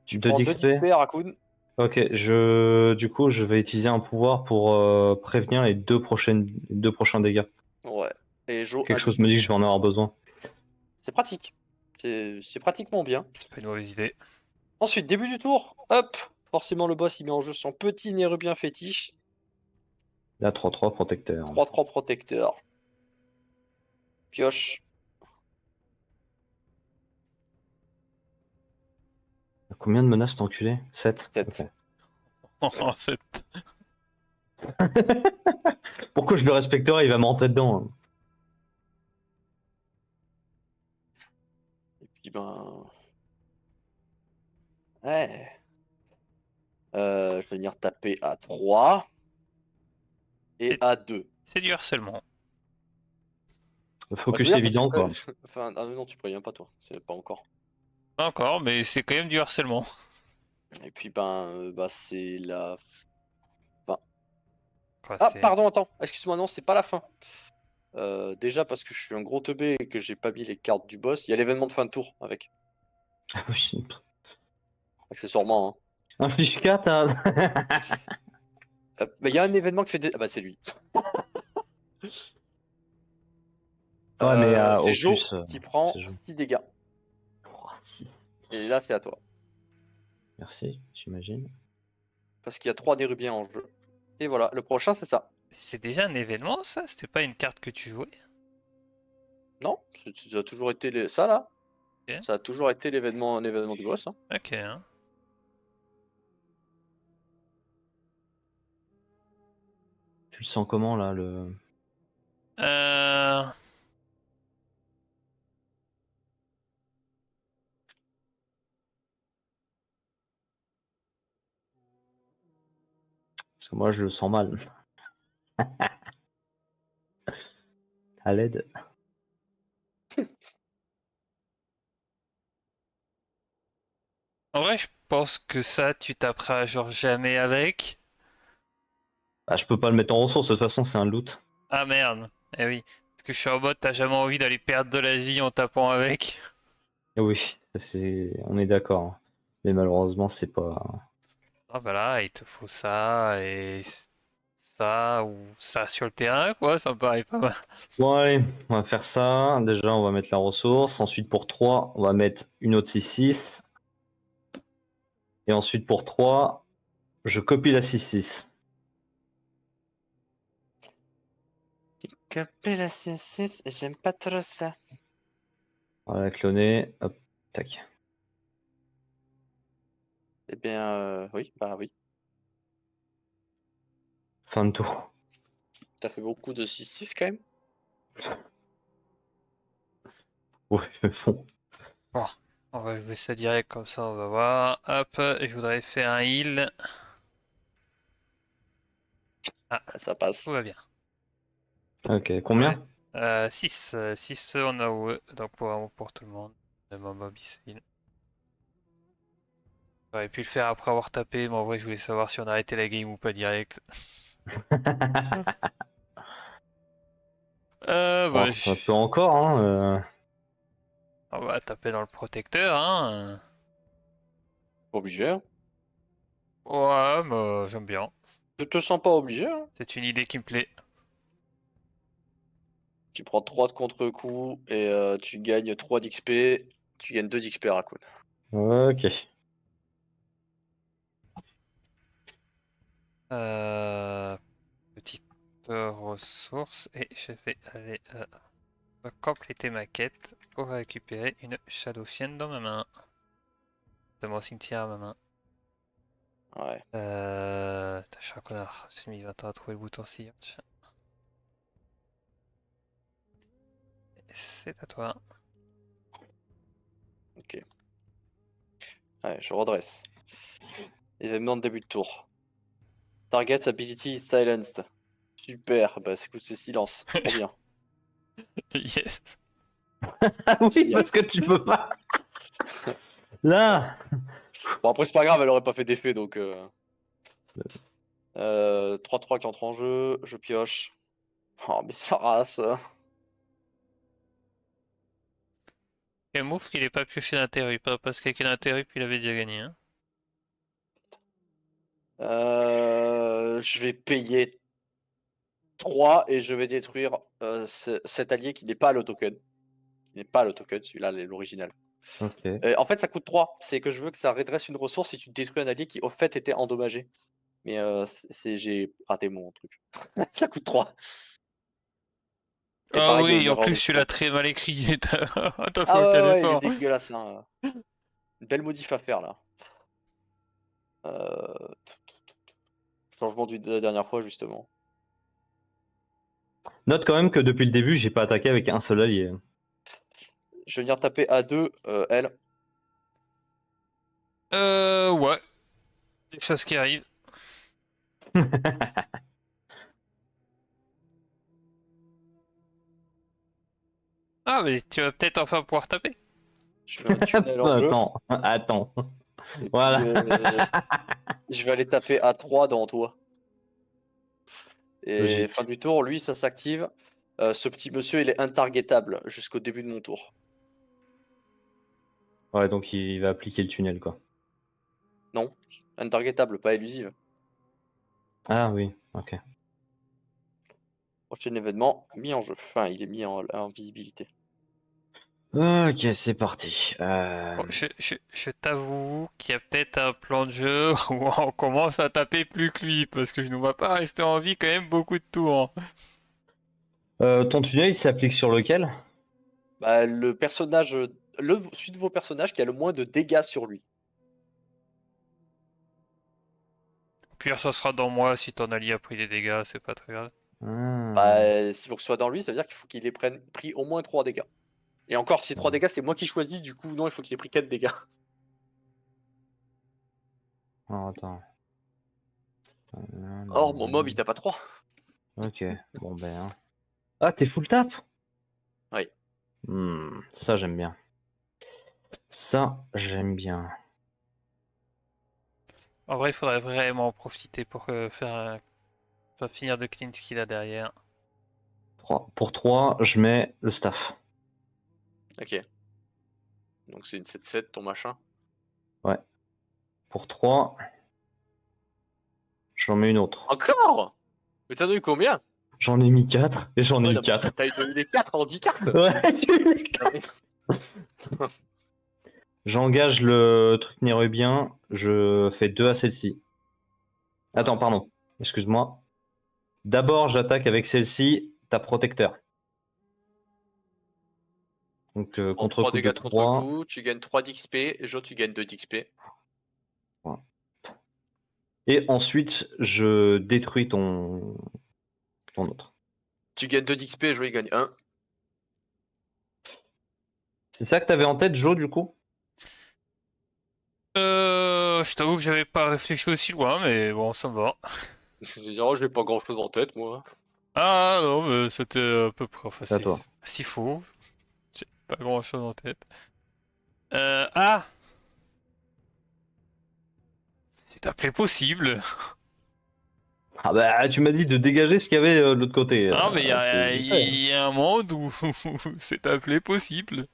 Tu 2 prends 2 d'XP. d'XP Raccoon. Ok, du coup, je vais utiliser un pouvoir pour prévenir les deux prochains dégâts. Ouais. Et Jo Quelque 1 chose me d'XP. dit que je vais en avoir besoin. C'est pratique. C'est pratiquement bien. C'est pas une mauvaise idée. Ensuite, début du tour, hop, forcément le boss il met en jeu son petit nérubien fétiche, Là, 3-3 protecteur. 3-3 protecteur. Pioche. Combien de menaces t'as enculé? 7. 7. Oh, c'est... Pourquoi je le respecterai? Il va me rentrer dedans, hein. Et puis ben. Ouais. Je vais venir taper à 3 et à 2. C'est du harcèlement. Le Bah, je veux focus dire que évident, quoi. Enfin, ah non, tu préviens pas toi, c'est pas encore. Pas encore, mais c'est quand même du harcèlement. Et puis ben, bah c'est la fin. Quoi, Ah, c'est... pardon, attends, excuse-moi, non, c'est pas la fin. Déjà parce que je suis un gros teubé et que j'ai pas mis les cartes du boss, il y a l'événement de fin de tour avec. Ah oui. Accessoirement, hein. Un fiche 4, hein. Bah, il y a un événement qui fait des... Ah bah c'est lui. Ouais, mais C'est au Jo plus, qui prend c'est Jo. 6 dégâts. Oh, 6. Et là c'est à toi. Merci, j'imagine. Parce qu'il y a 3 nérubiens en jeu. Et voilà, le prochain c'est ça. C'est déjà un événement, ça? C'était pas une carte que tu jouais? Non, ça a toujours été ça là. Ok. Ça a toujours été l'événement, un événement du boss, hein. Ok, hein. Tu le sens comment, là, le... Euh... Parce que moi, je le sens mal. À l'aide. En vrai, je pense que ça, tu taperas genre jamais avec. Bah, je peux pas le mettre en ressource, de toute façon, c'est un loot. Ah merde. Eh oui. Parce que je suis en mode, t'as jamais envie d'aller perdre de la vie en tapant avec. Et oui, on est d'accord, hein. Mais malheureusement, c'est pas... Ah bah là, il te faut ça et ça ou ça sur le terrain, quoi, ça me paraît pas mal. Bon, allez, on va faire ça. Déjà, on va mettre la ressource. Ensuite, pour 3, on va mettre une autre 6-6. Et ensuite, pour 3, je copie la 6-6. Copier la 6-6, j'aime pas trop ça. On va la cloner. Hop, tac. Eh bien, oui, bah oui. Fin de tour. T'as fait beaucoup de 6-6 quand même. Ouais, mais bon. Bon, on va jouer ça direct comme ça, on va voir. Hop, je voudrais faire un heal. Ah, Ça passe. tout va bien. Ok, combien? 6. 6 en AOE, donc pour tout le monde. Le mob heal. J'aurais pu le faire après avoir tapé, mais en vrai, je voulais savoir si on arrêtait la game ou pas direct. Bon, Bah, ça peut encore, hein. on va taper dans le protecteur, hein. Pas obligé. Hein. Ouais, mais j'aime bien. Tu te sens pas obligé. Hein. C'est une idée qui me plaît. Tu prends 3 de contre-coup et tu gagnes 3 d'XP. Tu gagnes 2 d'XP Raccoon. Ok. Petite ressource et je vais aller compléter ma quête pour récupérer une Shadow Fiend dans ma main. De mon cimetière à ma main. Ouais. Putain, je suis un connard. J'ai mis 20 ans à trouver le bouton search. C'est à toi. Ok. Ouais, je redresse. Événement de début de tour. Target ability is silenced. Super, bah écoute, c'est silence. Trop bien. Yes. Ah oui, Génial. parce que tu peux pas. Là. Bon, après, c'est pas grave, elle aurait pas fait d'effet donc. 3-3 qui entre en jeu, je pioche. Oh, mais ça race. Quel move qu'il ait pas pioché d'interrupt, hein, parce qu'avec l'interrupt il avait déjà gagné. Hein. Je vais payer 3 et je vais détruire cet allié qui n'est pas le token. Qui n'est pas le token, celui-là, l'original. Ok. En fait, ça coûte 3. C'est que je veux que ça redresse une ressource si tu détruis un allié qui, au fait, était endommagé. Mais j'ai raté mon truc. Ça coûte 3. Et Ah pareil, il y a une oui, en erreur de plus tu l'as scope. très mal écrit. T'as fait Ah aucun ouais, ouais, il est effort. dégueulasse. Hein. Une belle modif à faire là. Euh, Changement de la dernière fois, justement. Note quand même que depuis le début, j'ai pas attaqué avec un seul allié. Je vais venir taper à 2, elle. Ouais. Des choses qui arrivent. Ah, mais tu vas peut-être enfin pouvoir taper. Je mets un tunnel en jeu. Attends. Et puis, Voilà. je vais aller taper à 3 dans toi. Et fin Logique. du tour, lui, ça s'active. Ce petit monsieur, il est intargetable jusqu'au début de mon tour. Ouais, donc il va appliquer le tunnel, quoi. Non, intargetable, pas élusive. Ah oui, ok. Prochain événement, mis en jeu. Enfin, il est mis en visibilité. Ok, c'est parti. Bon, je t'avoue qu'il y a peut-être un plan de jeu où on commence à taper plus que lui, parce que je ne vais pas rester en vie quand même beaucoup de tours. Hein. Ton tunnel, il s'applique sur lequel? Bah, le personnage, celui de vos personnages qui a le moins de dégâts sur lui. Puis ça sera dans moi si ton allié a pris des dégâts, c'est pas très grave. Bah, si pour que ce soit dans lui, ça veut dire qu'il faut qu'il ait pris au moins 3 dégâts. Et encore, si 3 dégâts, c'est moi qui choisis, du coup, non, il faut qu'il ait pris 4 dégâts. Oh, attends. Or, mon mob, il tape à 3. Ok, bon ben. Hein. Ah, t'es full tap? Oui. Ça, j'aime bien. Ça, j'aime bien. En vrai, il faudrait vraiment en profiter pour pour finir de clean ce qu'il a derrière. Pour 3, je mets le staff. Ok. Donc c'est une 7-7, ton machin. Ouais. Pour 3, j'en mets une autre. Encore? Mais t'en as eu combien? J'en ai mis 4 et j'en ai Ouais, eu non, mais 4. t'as eu les 4 en 10 cartes. Ouais, j'ai eu les quatre. J'engage le truc nérubien, je fais 2 à celle-ci. Attends, pardon, excuse-moi. D'abord, j'attaque avec celle-ci, ta protecteur. Donc, En 3 contre-coup de dégâts de 3. contre-coup, tu gagnes 3 d'XP, et Jo, tu gagnes 2 d'XP. Et ensuite, je détruis ton autre. Tu gagnes 2 d'XP, Jo, il gagne 1. C'est ça que t'avais en tête, Joe, du coup? Je t'avoue que j'avais pas réfléchi aussi loin, mais bon, ça me va. Je vais dire, oh, j'ai pas grand chose en tête, moi. Ah non, mais c'était à peu près. Enfin, C'est à toi. c'est si faux. J'ai pas grand chose en tête. Ah! C'est appelé possible. Ah bah, tu m'as dit de dégager ce qu'il y avait de l'autre côté. Ah, mais C'est ça. il y a un monde où c'est appelé possible.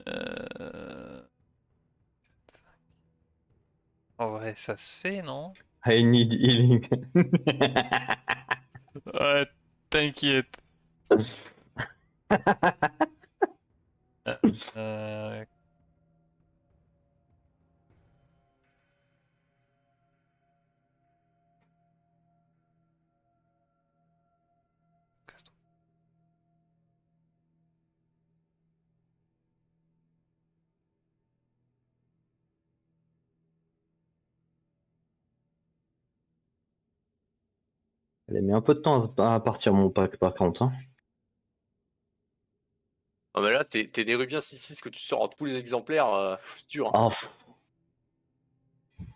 Euh, En vrai, ça se fait, non? I need healing. Ouais, t'inquiète. Euh, Elle a mis un peu de temps à partir mon pack, par contre. Hein. Ah, mais là, t'es des Rubiens 6-6 que tu sors en tous les exemplaires, dur. Hein. Ah,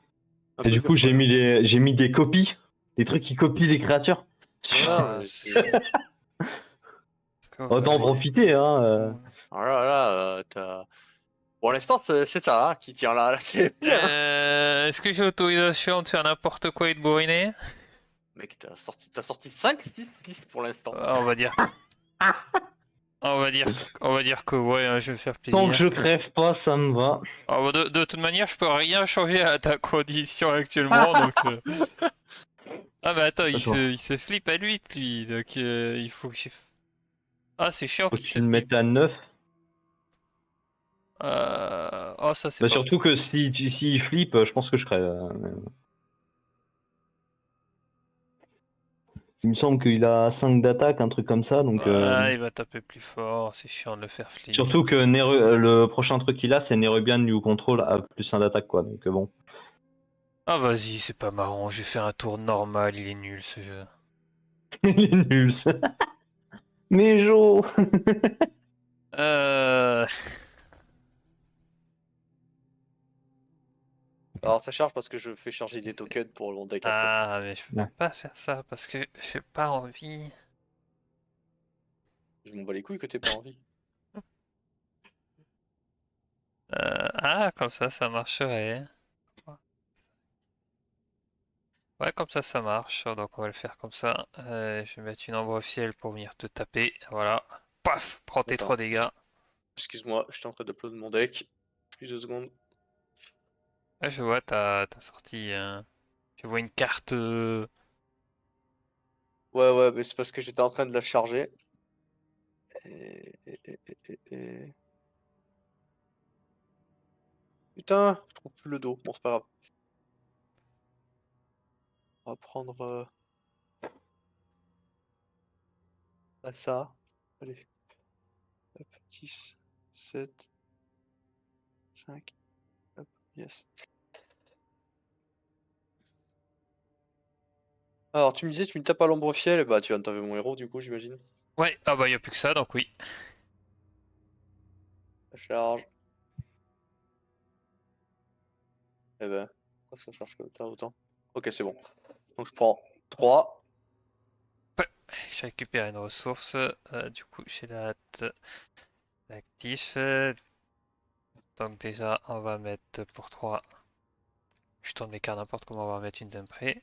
Un et peu du dur, coup, quoi. j'ai mis des copies. Des trucs qui copient des créatures. Ah, mais c'est- Autant en profiter, hein. Ah là là, pour l'instant, c'est ça hein, qui tient là, c'est bien. Est-ce que j'ai autorisation de faire n'importe quoi et de bourriner? Mec, t'as sorti 5 6 pour l'instant. On va dire. On va dire, on va dire que ouais, hein, je vais me faire Tant que plaisir. je crève pas, ça me va. Ah, bah, de toute manière, je peux rien changer à ta condition actuellement, donc. Ah, mais attends, il se flippe à 8 lui, donc il faut que j'ai. Ah, c'est chiant Faut que qu'il tu se le flippe. mettes à 9. Oh, ça c'est Bah, pas. surtout que si il flippe, je pense que je crève. Il me semble qu'il a 5 d'attaque, un truc comme ça. Donc, Ouais, il va taper plus fort, c'est chiant de le faire flip. surtout que le prochain truc qu'il a, c'est Nerubian New Control à plus 1 d'attaque, quoi. Donc, bon. Ah, vas-y, c'est pas marrant, j'ai fait un tour normal, il est nul ce jeu. Il est nul, ça. Mais Jo. Euh. Alors ça charge parce que je fais charger des tokens pour mon deck après. Ah, mais je peux Ouais. pas faire ça parce que j'ai pas envie. Je m'en bats les couilles que t'aies pas envie. Ah, comme ça marcherait. Ouais, comme ça marche. Donc on va le faire comme ça. Je vais mettre une ombre fiel pour venir te taper. Voilà. Paf! Prends tes Attends. 3 dégâts. Excuse-moi, j'étais en train d'upload mon deck. Plus 2 secondes. Ouais, je vois, t'as sorti. Je vois une carte. Ouais, mais c'est parce que j'étais en train de la charger. Et- Putain, je trouve plus le dos. Bon, c'est pas grave. On va prendre ça. Allez. Hop, 10, 7, 5. Hop, yes. Alors, tu me disais, tu me tapes à l'ombre fiel. Bah, tu viens de taper mon héros, du coup, j'imagine. Ouais, ah bah y a plus que ça, donc oui. Ça charge. Eh ben, pourquoi ça charge comme ça autant? Ok, c'est bon. Donc, je prends 3. J'ai récupéré une ressource. Du coup, j'ai la hâte d'actif. Donc déjà, on va mettre pour 3. Je tourne mes cartes n'importe comment, on va mettre une Zempré.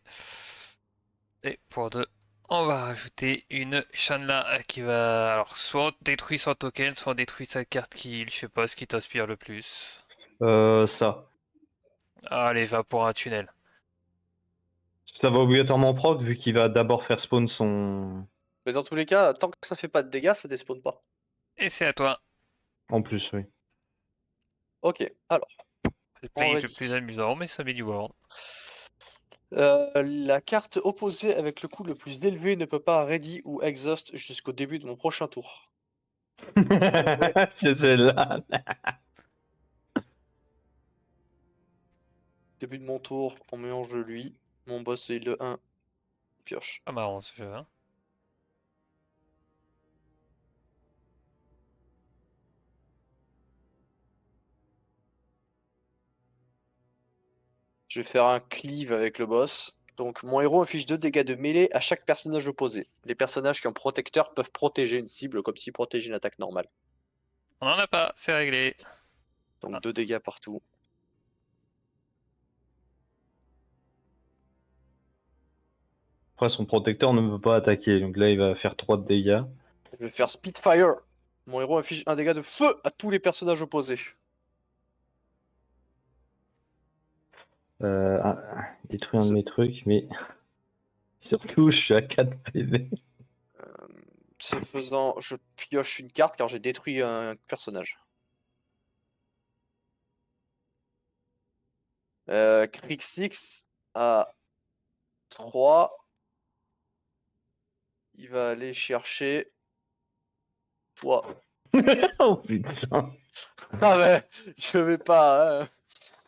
Et pour 2, on va rajouter une Shanla qui va alors soit détruire son token, soit détruire sa carte qui, je sais pas, ce qui t'inspire le plus. Ça. Allez, va pour un tunnel. Ça va obligatoirement proc vu qu'il va d'abord faire spawn son. Mais dans tous les cas, tant que ça fait pas de dégâts, ça despawn pas. Et c'est à toi. En plus, oui. Ok, alors, C'est le on play le ready. plus amusant, mais ça met du world. La carte opposée avec le coût le plus élevé ne peut pas ready ou exhaust jusqu'au début de mon prochain tour. C'est celle-là. Début de mon tour, on met en jeu lui. Mon boss c'est le 1. Pioche. Pas marrant ce jeu, hein. Je vais faire un cleave avec le boss. Donc mon héros inflige 2 dégâts de mêlée à chaque personnage opposé. Les personnages qui ont protecteur peuvent protéger une cible comme s'ils protégeaient une attaque normale. On en a pas, c'est réglé. Donc Ah. 2 dégâts partout. Après, son protecteur ne peut pas attaquer, donc là, il va faire 3 de dégâts. Je vais faire Spitfire. Mon héros inflige un dégât de feu à tous les personnages opposés. Détruire un de mes trucs, mais surtout, je suis à 4 PV. Ce faisant, je pioche une carte car j'ai détruit un personnage. Crixix à 3. Il va aller chercher toi. Oh putain. Ah ouais, je vais pas. Hein.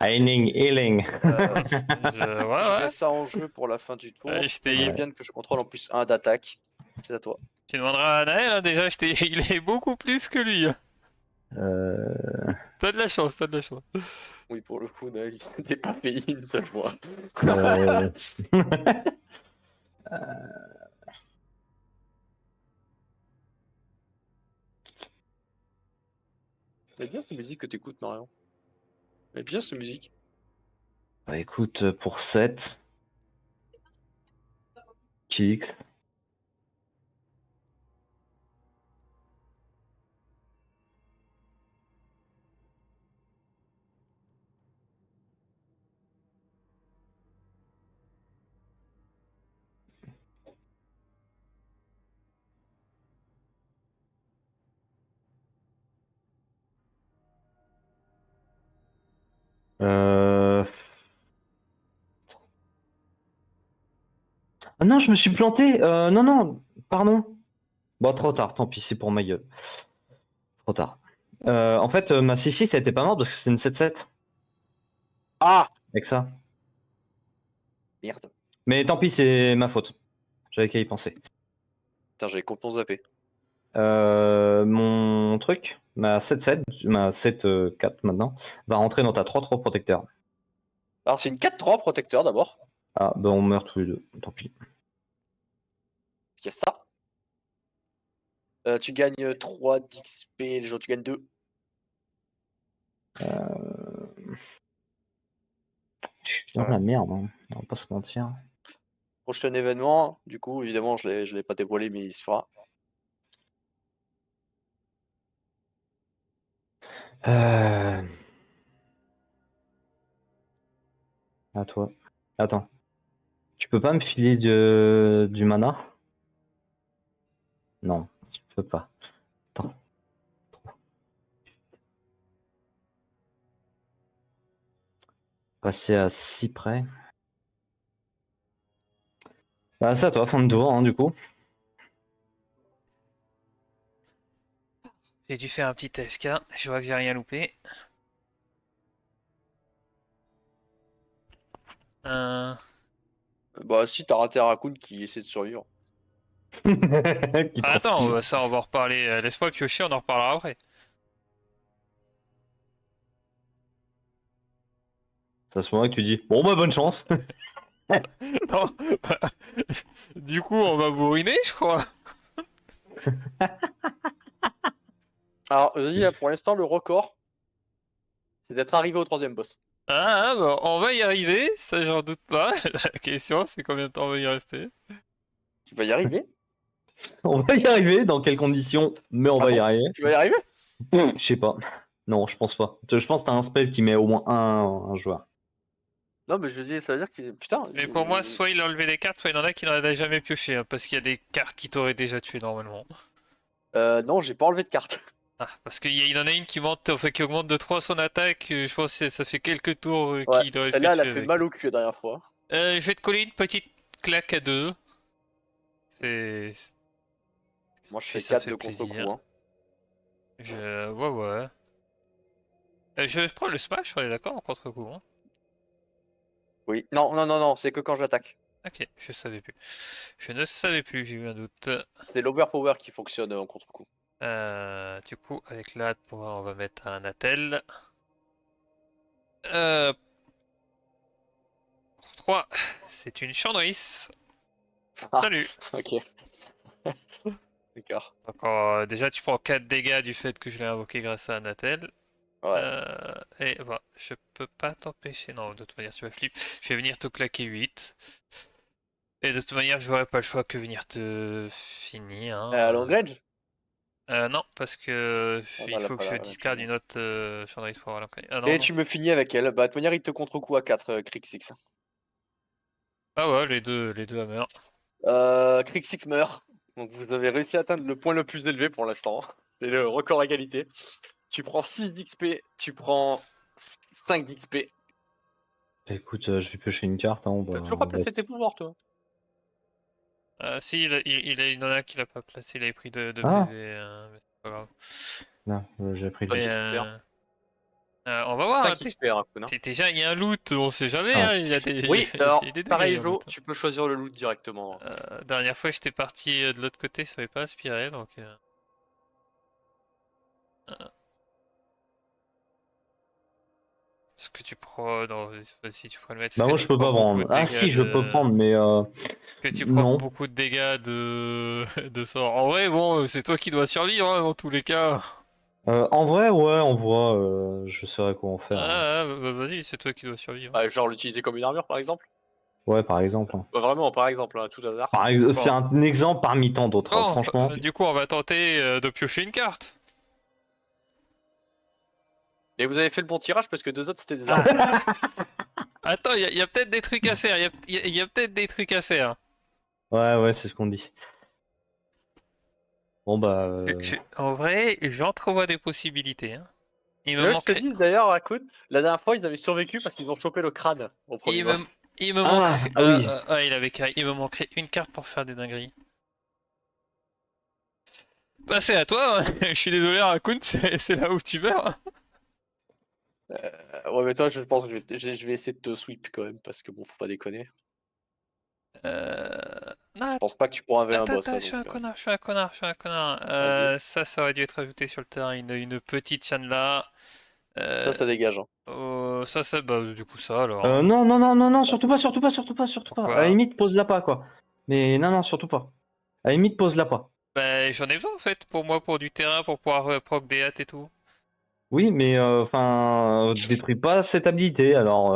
Healing, healing. Ouais, Je ouais. mets ça en jeu pour la fin du tour. Ouais, je t'ai Il heal. bien que je contrôle en plus 1 d'attaque. C'est à toi. Tu demanderas à Naël, hein, déjà, il est beaucoup plus que lui. Hein. Euh, T'as de la chance, t'as de la chance. Oui, pour le coup, Naël, il s'était pas payé une seule fois. euh, C'est bien cette musique que t'écoutes, Marion. C'est bien cette musique. Bah écoute, pour 7. Kix. Ah non, je me suis planté. Non, non, pardon. Bon, trop tard, tant pis, c'est pour ma gueule. Trop tard. En fait, ma 6-6, elle était pas morte parce que c'est une 7-7. Ah Avec ça. Merde. Mais tant pis, c'est ma faute. J'avais qu'à y penser. Putain, j'avais complètement zappé. Mon truc, ma 7-7, ma 7-4 maintenant, va rentrer dans ta 3-3 protecteur. Alors, c'est une 4-3 protecteur d'abord. Ah, ben on meurt tous les deux, tant pis. Il y a ça. Tu gagnes 3 d'XP, les jours tu gagnes 2. Je suis dans la merde, hein. On va pas se mentir. Prochain événement, du coup, évidemment, je l'ai pas dévoilé, mais il se fera. À toi. Attends. Tu peux pas me filer du mana? Non, tu peux pas. Attends. Passer à 6 près. Bah, c'est à toi, fin de tour, hein, du coup. J'ai dû faire un petit FK, je vois que j'ai rien loupé. Bah, si, t'as raté Raccoon qui essaie de survivre. Qui Ah, attends, transpire. ça on va en reparler. Laisse-moi piocher, on en reparlera après. C'est à ce moment que tu dis bon bah bonne chance. Non, bah, du coup, on va bourriner, je crois. Alors, je dis là, pour l'instant, le record, c'est d'être arrivé au 3ème boss. Bah, on va y arriver, ça j'en doute pas. La question, c'est combien de temps on va y rester. Tu vas y arriver? On va y arriver, dans quelles conditions, mais on Ah va y bon arriver. Tu vas y arriver? Je sais pas. Non, je pense pas. Je pense que t'as un spell qui met au moins un joueur. Non, mais je dis, ça veut dire que. Putain. Mais pour moi, soit il a enlevé des cartes, soit il en a qui n'en a jamais pioché, hein, parce qu'il y a des cartes qui t'auraient déjà tué normalement. Non, j'ai pas enlevé de carte. Ah, parce qu'il en a une qui monte, enfin, qui augmente de 3 son attaque, je pense que ça fait quelques tours Ouais, qu'il aurait pu celle-là, elle a tuer fait avec. mal au cul la dernière fois. Je vais te coller une petite claque à 2. C'est... Moi, je Puis fais ça 4 fait de contre-coup. plaisir. Hein. Ouais, ouais. Je prends le smash, on est d'accord, en contre-coup, hein. Oui. Non, non, non, non, c'est que quand j'attaque. Ok, je savais plus. Je ne savais plus, j'ai eu un doute. C'est l'overpower qui fonctionne en contre-coup. Du coup, avec la on va mettre un attel. Euh, 3, c'est une chandrisse. Ah, Salut. ok. D'accord. Donc, déjà, tu prends 4 dégâts du fait que je l'ai invoqué grâce à un attel. Ouais. Et bah, je peux pas t'empêcher. Non, de toute manière, tu vas flip. Je vais venir te claquer 8. Et de toute manière, j'aurais pas le choix que venir te finir. À long range? Non, parce que Ah, il bah, elle a faut pas que je la- discarde une autre chandrisse pour avoir la. Ah non, Et non. tu me finis avec elle. Bah, de toute manière, il te contre-coup à 4, Crixix. Ah ouais, les deux hammers. Crixix meurt. Donc, vous avez réussi à atteindre le point le plus élevé pour l'instant. C'est le record égalité. Tu prends 6 d'XP, tu prends 5 d'XP. Bah, écoute, je vais piocher une carte. Hein, T'as toujours pas placé tes pouvoirs, toi? Si, il en a qui l'a pas placé, il avait pris de Ah. PV. Mais c'est pas grave. Non, j'ai pris Bah, le. Mais, c'est super. on va voir. 5 XP, Raccoon. Déjà, il y a un loot, on sait jamais. Ah. Hein, il y a des, Oui, il y a alors, des dégâts, pareil, en Jo, loot. tu peux choisir le loot directement. Dernière fois, j'étais parti de l'autre côté, ça n'avait pas aspiré, donc. Ce que tu prends. Non, si tu prends le mettre. Bah, moi, je peux pas prendre. Ah, si, je peux prendre, mais. Que tu prends Non. beaucoup de dégâts de sort. En vrai, bon, c'est toi qui dois survivre, hein, dans tous les cas. En vrai, ouais, on voit. Je saurais quoi en faire. Hein. Bah, vas-y, c'est toi qui dois survivre. Bah, genre l'utiliser comme une armure, par exemple? Ouais, par exemple. Hein. Bah, vraiment, par exemple, hein, tout hasard. C'est un exemple parmi tant d'autres, hein, Bon, franchement. du coup, on va tenter de piocher une carte. Et vous avez fait le bon tirage parce que deux autres c'était des Ah. armes. Attends, il y a peut-être des trucs à faire. Il y a peut-être des trucs à faire. Ouais, c'est ce qu'on dit. Bon, bah. En vrai, j'entrevois des possibilités. Hein. Il Tu me veux que je te manquerait. dise d'ailleurs, Raccoon, la dernière fois ils avaient survécu parce qu'ils ont chopé le crâne au premier Il me, boss. il me Ah, manquerait. ah oui. Il avait carré. Il me manquerait une carte pour faire des dingueries. Bah, c'est à toi. Hein. Je suis désolé, Raccoon, c'est là où tu meurs. Ouais, mais toi, je pense que je vais essayer de te sweep quand même parce que bon, faut pas déconner. Non, Je pense pas que tu pourras un attends, boss. attends, Hein, je suis un donc, connard, je suis un connard, je suis un connard. vas-y. Ça aurait dû être ajouté sur le terrain, une petite chaîne là. Ça dégage. Hein. Bah, du coup, ça alors. Hein. Non, surtout pas, surtout pas, surtout pas, surtout pas. À la Pourquoi? limite, pose-la pas, quoi. Mais non, surtout pas. À la limite, pose-la pas. Bah, j'en ai besoin en fait, pour moi, pour du terrain, pour pouvoir proc des hâtes et tout. Oui, mais enfin, détruis pas cette habilité, alors.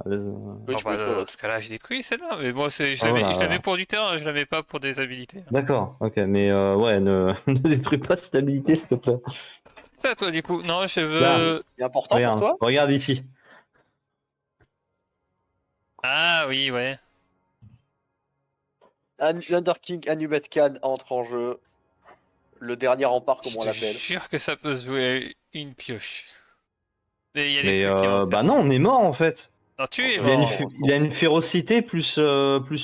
Oui, Oh, tu peux bah, détruire dans l'autre. ce cas-là, je détruis celle-là, mais moi, je Ah, la mets, voilà, je la mets voilà. pour du terrain, je la mets pas pour des habilités. Hein. D'accord, ok, mais ouais, ne détruis pas cette habilité, s'il te plaît. C'est à toi, du coup. Non, je Là, veux. C'est important pour toi? regarde ici. Ah oui, ouais. Under King Anumet Khan entre en jeu. Le dernier rempart, comme Je on te l'appelle. jure que ça peut se jouer une pioche. Mais il y a des Mais trucs qui vont faire bah ça. non, on est mort en fait. Non, tu es Il Il a une, mort. il a une férocité plus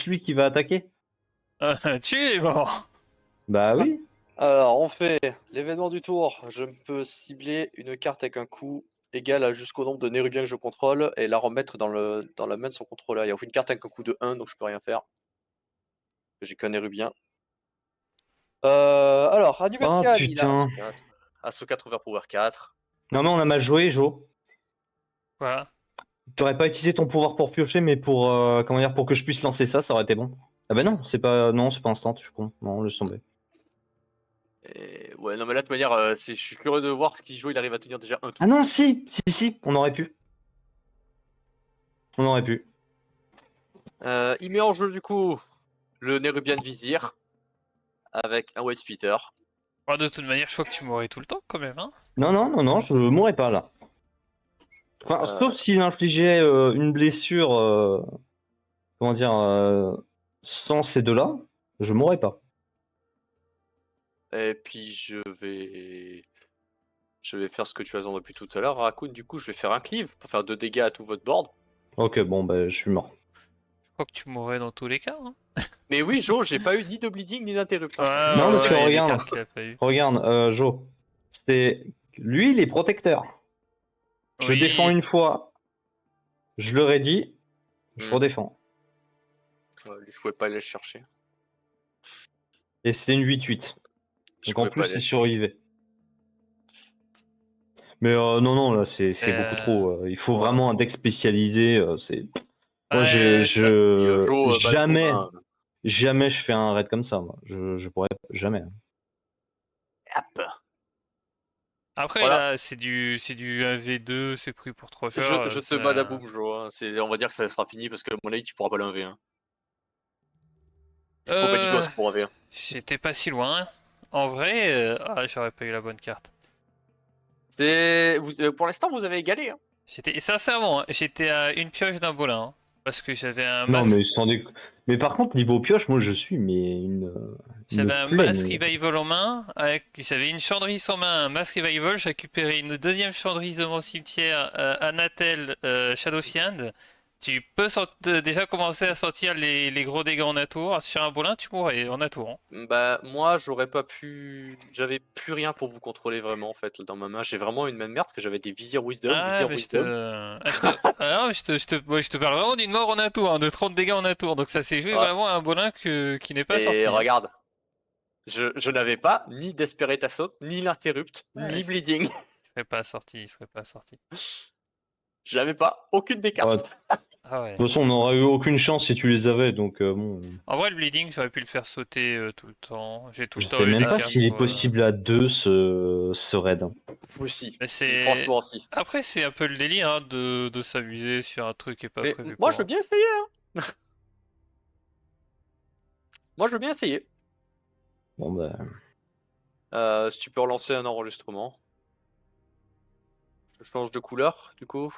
lui qui va attaquer. Tu es mort. Bah oui. Alors, on fait l'événement du tour. Je peux cibler une carte avec un coût égal à jusqu'au nombre de Nérubiens que je contrôle et la remettre dans la main de son contrôleur. Il y a une carte avec un coût de 1, donc je peux rien faire. J'ai qu'un Nérubien. Alors, Anumet Oh Khan, il a putain. Asso 4 Overpower 4. Non mais on a mal joué, Jo. Quoi? T'aurais pas utilisé ton pouvoir pour piocher, mais pour comment dire, pour que je puisse lancer ça, ça aurait été bon. Ah bah non, c'est pas instant, je suis con. Non, laisse tomber. Et... Ouais, non, mais là, de toute manière, je suis curieux de voir ce qu'il joue. Il arrive à tenir déjà un tour. Ah non, si, on aurait pu. On aurait pu. Il met en jeu, du coup, le Nérubien de Vizir avec un White Splitter. Oh, de toute manière, je crois que tu mourrais tout le temps quand même. Hein. Non, je mourrais pas là. Enfin, sauf s'il infligeait une blessure, comment dire, sans ces deux-là, je mourrais pas. Et puis je vais faire ce que tu attends depuis tout à l'heure, Raccoon. Du coup, je vais faire un cleave pour faire 2 dégâts à tout votre board. Ok, bon, bah, je suis mort. Je crois que tu mourrais dans tous les cas. Hein. Mais oui, Jo, j'ai pas eu ni de bleeding ni d'interrupt. Ouais, Non, parce que il y a des regarde. cartes qu'il a pas eu. Regarde, Jo, lui, il est protecteur. Je Oui. défends une fois, je leur ai dit, je redéfends. Je pouvais pas aller le chercher. Et c'est une 8-8. Je Donc en pouvais pas plus, aller il le chercher. survivait. Mais non, là, c'est beaucoup trop. Il faut ouais. vraiment un deck spécialisé. Moi, Ouais, ça- Jo, jamais, Balcon, jamais je fais un raid comme ça. Moi. Je pourrais jamais. hop. Après, Voilà. là, c'est du 1v2, c'est pris pour 3 Je, joueurs. je te badaboum, Jo. Hein. On va dire que ça sera fini parce que à mon avis, tu pourras pas le 1v1. Il faut Badigos pour 1v1. J'étais pas si loin. En vrai, j'aurais pas eu la bonne carte. Pour l'instant, vous avez égalé. Hein. Sincèrement, j'étais à une pioche d'un bolin. Hein, parce que j'avais un Non, masque. mais mais par contre, niveau pioche, moi, je suis une J'avais un plaine. masque revival en main, j'avais une chandrisse en main, un masque revival, j'ai récupéré une deuxième chandrisse de mon cimetière, Anatel, Shadow Fiend. Tu peux déjà commencer à sortir les gros dégâts en atour. Sur un bolin, tu mourrais en atour. Hein. Bah, moi, j'aurais pas pu. J'avais plus rien pour vous contrôler vraiment en fait dans ma main. J'ai vraiment une main de merde parce que j'avais des Visier Wisdom. Ah, Visier mais Wisdom. Ah non, mais je te parle vraiment d'une mort en atour, hein, de 30 dégâts en atour. Donc ça s'est joué Ouais. vraiment à un bolin qui n'est pas sorti. Et Hein. regarde, je n'avais pas ni Desperate Assault, ni l'Interrupt, Ouais, ni Bleeding. Il serait pas sorti, il serait pas sorti. J'avais pas aucune des Ouais, cartes. Ah ouais. de toute façon, on n'aurait eu aucune chance si tu les avais. Donc, bon. En vrai, le bleeding, j'aurais pu le faire sauter tout le temps. J'ai tout Je le temps sais eu même des pas cartes s'il est pour, possible à deux ce raid. Vous aussi. Mais Si, franchement, si. Après, c'est un peu le délire hein, de s'amuser sur un truc qui est pas Mais prévu moi, pour. je veux bien essayer. Hein. Moi, je veux bien essayer. Bon, bah. Si tu peux relancer un enregistrement. Je change de couleur, du coup.